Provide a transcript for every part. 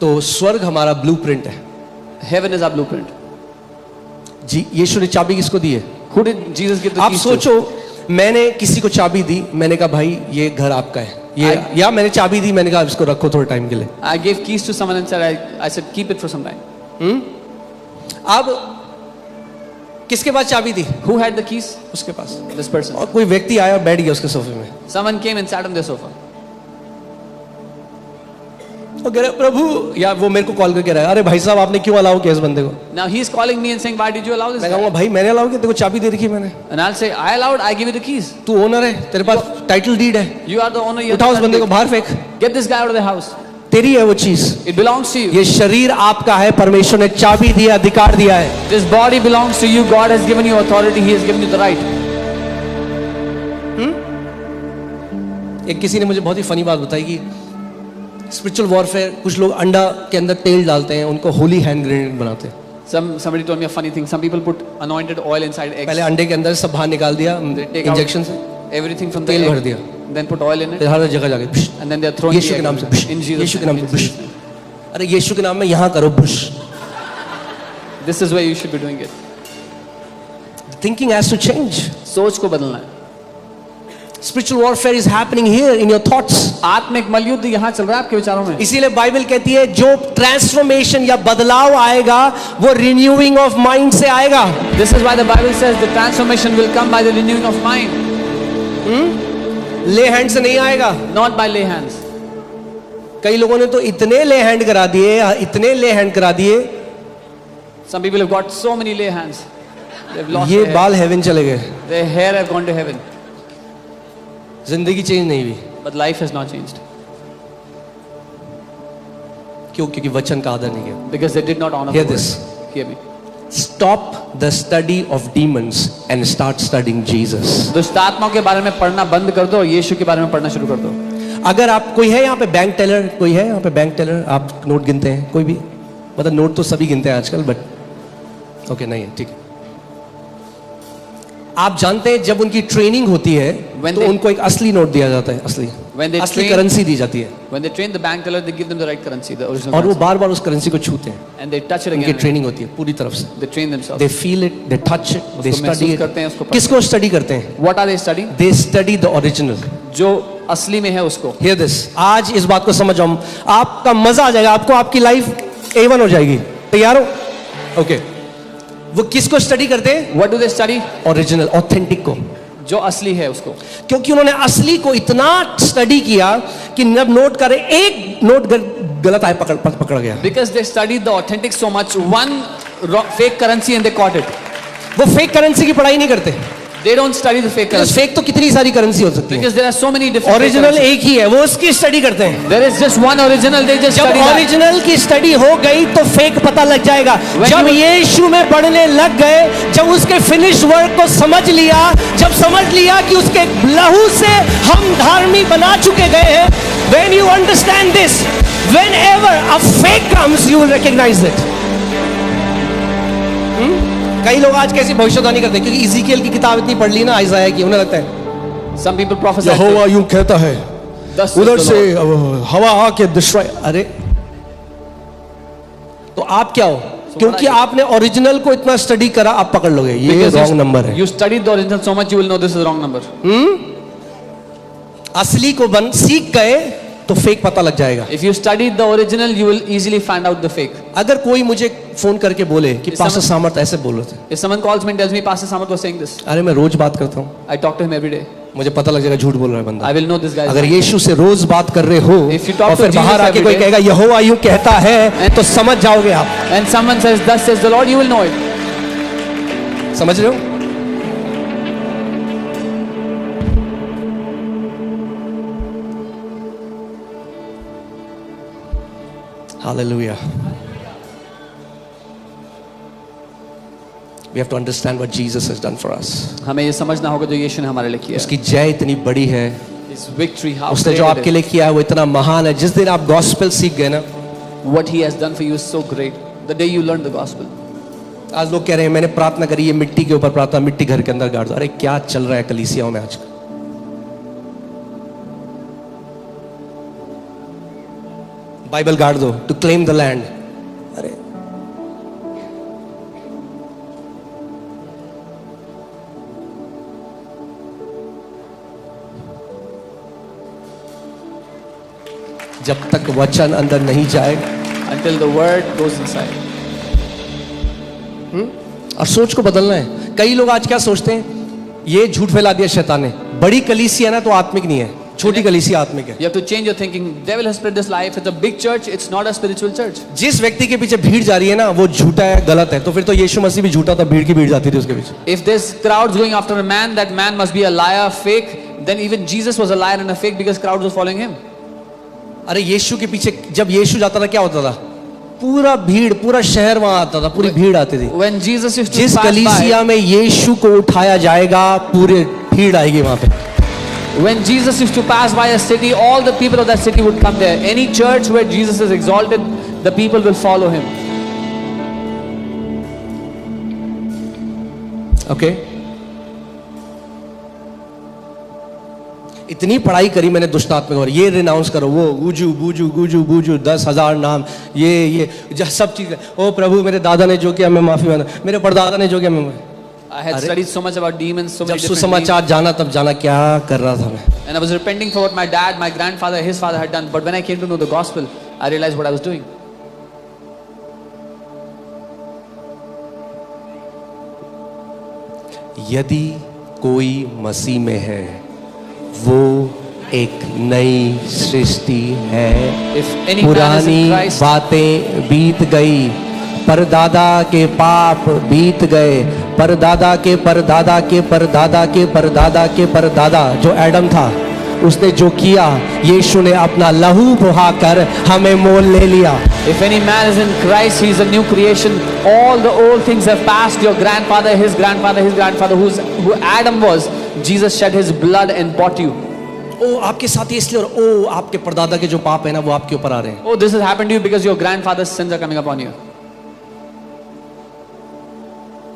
तो स्वर्ग हमारा ब्लूप्रिंट है। Heaven is our blueprint. जी, यीशु ने चाबी किसको दी है? Who did Jesus give the आप keys to? सोचो, मैंने किसी को चाबी दी, मैंने कहा भाई ये घर आपका है, ये या मैंने चाबी दी, मैंने कहा इसको रखो थोड़े टाइम के लिए। I gave keys to someone and I said keep it for some time. अब किसके पास चाबी थी? Who had the keys? उसके पास। This person. और कोई व्यक्ति आया बैठ गया उसके सोफे में, Someone came and sat on their sofa. और कह रहा प्रभु, या वो मेरे को कॉल करके रहा है, अरे भाई साहब आपने क्यों अलाउ किया इस बंदे को? Now he is calling me and saying, why did you allow this मैं guy? कहूँगा भाई मैंने अलाउ किया, तेरे को चाबी दे रखी मैंने, And I'll say, I allowed, I give you the keys. तू ओनर है, तेरे पास टाइटल डीड है, You are the owner. You उठाओ उस बंदे को बाहर फेंक, Get this guy out of the house. तेरी है वो चीज। It belongs to you. ये शरीर आपका है, परमेश्वर ने चाबी दिया, अधिकार दिया है। This body belongs to you. God has given you authority. He has given you the right. एक किसी ने मुझे बहुत ही फनी बात बताई कि स्पिरिचुअल वॉरफेयर, कुछ लोग अंडा के अंदर तेल डालते हैं, उनको होली हैंड ग्रेनेड बनाते हैं। Somebody told me a funny thing. Some people put anointed oil inside eggs. पहले अंडे के अंदर सब बाहर निकाल दिया take out इंजेक्शन से, Everything from the तेल भर egg. दिया, Then put oil in it. फिर हर जगह जाके भुश, And then they are throwing Yeshu the के egg नाम से भुश, in Jesus' यीशु के name. नाम से भुश, अरे यीशु के नाम में यहाँ करो भुश। This is where you should be doing it. Thinking has to change. सोच को बदलना है। Spiritual warfare is happening here in your thoughts. आत्मिक मलयुद्ध यहाँ चल रहा है आपके विचारों में। इसीलिए बाइबल कहती है जो ट्रांसफॉर्मेशन या बदलाव आएगा वो रिन्यूइंग ऑफ माइंड से आएगा। This is why the Bible says the transformation will come by the renewing of mind. ले हैंड से नहीं आएगा। Not by lay hands. कई लोगों ने तो इतने ले हैंड करा दिए, इतने ले हैंड करा दिए, Some people have got so many lay hands. They've lost ये their hair. बाल हेवन चले गए, Their hair have gone to heaven. जिंदगी चेंज नहीं हुई। But life has not changed. क्यों? क्योंकि वचन का आदर नहीं किया। Because they did not honor Hear the this. word. Hear me. Stop the study of demons and start studying Jesus. दुष्ट आत्माओं के बारे में पढ़ना बंद कर दो और यीशु के बारे में पढ़ना शुरू कर दो। अगर आप, कोई है यहाँ पे बैंक टेलर, कोई है यहाँ पे बैंक टेलर, आप नोट गिनते हैं? कोई भी? मतलब नोट तो सभी गिनते हैं आजकल, बट ओके नहीं है, ठीक है। आप जानते हैं जब उनकी ट्रेनिंग होती है तो उनको एक असली नोट दिया जाता है, असली करेंसी दी जाती है, When they train the bank teller, they give them the right currency, the original और वो currency. बार बार उस करेंसी को छूते हैं। And they touch it उनकी again. ट्रेनिंग होती है पूरी तरफ से, They train themselves. They feel it, they touch it, they उसको स्टडी महसूस करते हैं, उसको इट। पढ़ते किसको स्टडी करते हैं? What are they studying? They study the original. जो असली में है उसको। हियर दिस, आज इस बात को समझ जाओ, आपका मजा आ जाएगा, आपको आपकी लाइफ A1 हो जाएगी। तैयार हो? ओके। वो किसको स्टडी करते हैं? What do they study? Original, authentic को, जो असली है उसको। क्योंकि उन्होंने असली को इतना स्टडी किया कि जब नोट करे, एक नोट गलत आए पकड़ गया। Because they studied the authentic so much, one fake currency and they caught it. वो फेक करेंसी की पढ़ाई नहीं करते। They don't study the fake currency. Fake तो कितनी सारी करेंसी हो सकती है, Because there are so many different. Original एक ही है, वो उसकी स्टडी करते हैं। There is just one original. They just जब study that. ओरिजिनल की स्टडी हो गई तो फेक पता लग जाएगा। जब यीशु में पढ़ने लग गए, जब उसके फिनिश वर्क को समझ लिया, जब समझ लिया कि उसके लहू से हम धार्मिक बना चुके गए हैं, when you understand this, whenever a fake comes, you will recognize it. कई लोग आज कैसी भविष्यवाणी करते हैं क्योंकि इज़ीकियल की किताब इतनी पढ़ ली ना आइज़ाया की, उन्हें लगता है Some people prophesy. यहोवा यूं कहता है, Thus उधर says से the Lord. हवा आके डिस्ट्रॉय। अरे तो आप क्या हो? क्योंकि आपने ओरिजिनल को इतना स्टडी करा, आप पकड़ लोगे ये Because रॉन्ग नंबर है। You studied the original so much, you will know this is the wrong number. असली को सीख गए तो फेक पता लग जाएगा। If you studied the original, you will easily find out the fake. अगर कोई मुझे फोन करके बोले कि पास्टर सामर्थ ऐसे बोल रहे थे, If someone calls me and tells me Pastor Samarth was saying this, अरे मैं रोज बात करता हूँ, I talk to him every day. मुझे पता लग जाएगा झूठ बोल रहा है बंदा। I will know this guy. अगर यीशु से रोज बात कर रहे हो If you talk और to फिर Jesus बाहर आके every कोई day, कहेगा यहोवा यूं कहता है, तो समझ जाओगे आप। And someone says, "Thus says the Lord," you will know it. समझ रहे हो? Hallelujah. We have to understand what Jesus has done for us. हमें ये समझना होगा जो यीशु ने हमारे लिए किया। उसकी जय इतनी बड़ी है, His victory, how उसने great जो it आपके is. लिए किया है वो इतना महान है। जिस दिन आप गॉस्पेल सीख गए ना, What He has done for you is so great. The day you learn the gospel. आज लोग कह रहे हैं मैंने प्रार्थना करी, ये मिट्टी के ऊपर प्रार्थना, मिट्टी घर के अंदर गाड़ दो। अरे क्या चल रहा है कलीसियाओं में आजकल? बाइबल गाड़ दो, टू क्लेम द लैंड। अरे जब तक वचन अंदर नहीं जाए, until the word goes inside. और सोच को बदलना है। कई लोग आज क्या सोचते हैं, ये झूठ फैला दिया शैतान ने, बड़ी कलीसिया है ना तो आत्मिक नहीं है, छोटी कलीसिया आत्मिक है। You have to change your thinking. Devil has spread this lie. If it's a big church, it's not a spiritual church. जिस व्यक्ति के पीछे भीड़ जा रही है ना वो झूठा है, गलत है, तो फिर तो यीशु मसीह भी झूठा था, भीड़ की भीड़ जाती थी उसके पीछे। If this crowd's going after a man, that man must be a liar, fake. Then even Jesus was a liar and a fake because crowds were following him. अरे यीशु के पीछे जब यीशु जाता था क्या होता था, पूरा भीड़, पूरा शहर वहां आता था, पूरी भीड़ आती थी। When Jesus used to जिस pass कलीसिया by, में यीशु को उठाया जाएगा पूरे भीड़ आएगी वहां पे। when Jesus used to pass by a city, all the people of that city would come there. Any church where Jesus is exalted, the people will follow him. Okay इतनी पढ़ाई करी मैंने दुष्ट आत्मा को, ये रिनाउंस करो, वो गुजू बूजू गुजू बूजू 10,000 नाम, ये सब चीज। ओ प्रभु मेरे दादा ने जो किया मैं माफी मांगता, मेरे परदादा ने जो किया मैं। I had studied so much about demons, so जब many different सुसमाचार जाना तब जाना क्या कर रहा था मैं। things. And I was repenting for what my dad, my grandfather, his father had done. But when I came to know the gospel, I realized what I was doing. यदि कोई मसीह में है वो एक नई सृष्टि है, If any man is पुरानी in Christ, बातें बीत गई, परदादा के पाप बीत गए, परदादा के परदादा के परदादा के परदादा के परदादा जो एडम था उसने जो किया, यीशु ने अपना लहू बहाकर हमें मोल ले लिया। if any man is in Christ, he is a new creation. All the old things have passed. Your grandfather, his grandfather, who Adam was, Jesus shed his blood and bought you. ओ आपके साथ ही इसलिए, और ओ आपके परदादा के जो पाप है ना वो आपके ऊपर आ रहे हैं। Oh, this has happened to you because your grandfather's sins are coming upon you.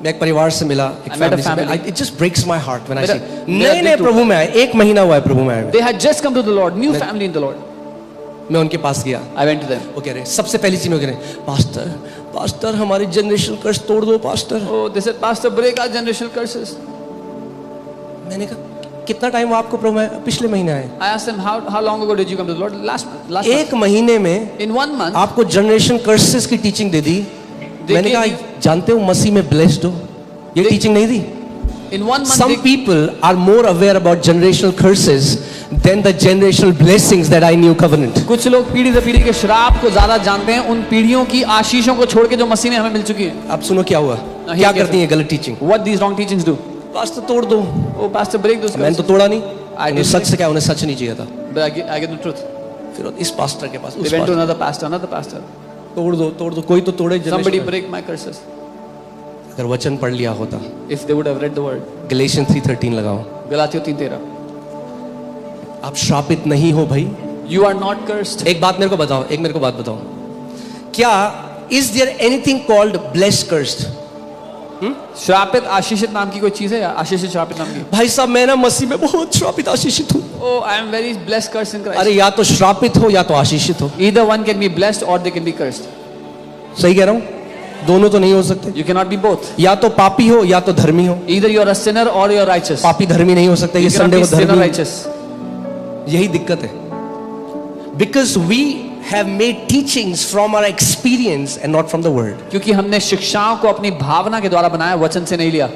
मैं एक परिवार से मिला, एक I met a family से, family. it just breaks my heart when I मेरा- see मेरा नए दिल नए टूटता प्रभु में आए, 1 महीना हुआ है प्रभु में आए, They had just come to the Lord, new family in the Lord. मैं उनके पास गया, I went to them. वो कह रहे सबसे पहली चीज में कह रहे पास्टर पास्टर हमारी जनरेशन कर्स तोड़ दो pastor. Oh, they said, Pastor, break our generational curses. मैंने कहा कितना टाइम हुआ आपको प्रभु में? पिछले महीने आए। I asked them, how long ago did you come to the Lord? Last month. एक महीने में In 1 month, आपको जनरेशन कर्सेस की टीचिंग दे दी। मैंने कहा जानते हो मसीह में ब्लेस्ड हो, ये टीचिंग नहीं दी। in 1 month, Some people are more aware about generational curses than the generational blessings that I knew covenant. कुछ लोग पीढ़ी दर पीढ़ी के श्राप को ज्यादा जानते हैं उन पीढ़ियों की आशीषों को छोड़ के जो मसीह में हमें मिल चुकी है। अब सुनो क्या हुआ, here क्या careful. करती है गलत teaching. What these wrong teachings do? Pastor तोड़ दो, Oh, Pastor, break those मैंने तो curses. तोड़ा नहीं। I उन्हें didn't सच break. से क्या, उन्हें सच नहीं चाहिए था। But I get the truth. फिर इस पास्टर के पास They उस went to pastor, another pastor. तोड़ दो, कोई तो तोड़े। Somebody generation। break my curses. अगर वचन पढ़ लिया होता, If they would have read the word. गलेशियन 3:13 लगाओ, गलातियों 3:13. आप श्रापित नहीं हो भाई। You are not cursed. एक बात मेरे को बताओ, क्या is there anything called blessed cursed? श्रापित आशीषित नाम की कोई चीज है या आशीषित श्रापित नाम की? भाई साहब मैं ना मसीह में बहुत श्रापित आशीषित हूँ। Oh, I am very blessed, cursed in Christ. अरे या तो श्रापित हो या तो आशीषित हो। Either one can be blessed or they can be cursed. सही कह रहा हूँ, दोनों तो नहीं हो सकते। You cannot be both. या तो पापी हो या तो धर्मी हो। Either you are a sinner or you are righteous. पापी धर्मी नहीं हो सकते, ये You cannot संडे be को sinner धर्मी, righteous. यही दिक्कत है। Because we have made teachings from our experience and not from the word. क्योंकि हमने शिक्षाओं को अपनी भावना के द्वारा बनाया, वचन से नहीं लिया।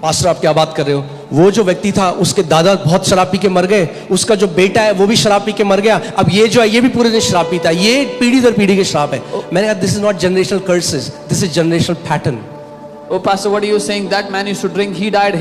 पास्टर आप क्या बात कर रहे हो? वो जो व्यक्ति था उसके दादा बहुत शराब पी के मर गए, उसका जो बेटा है वो भी शराब पी के मर गया, अब ये जो है ये भी पूरे दिन शराब पीता है, ये पीढ़ी दर पीढ़ी के श्राप है। मैंने कहा this is not generational curses, this is generational pattern. Oh, Pastor, what are you saying? That man used to drink, he died.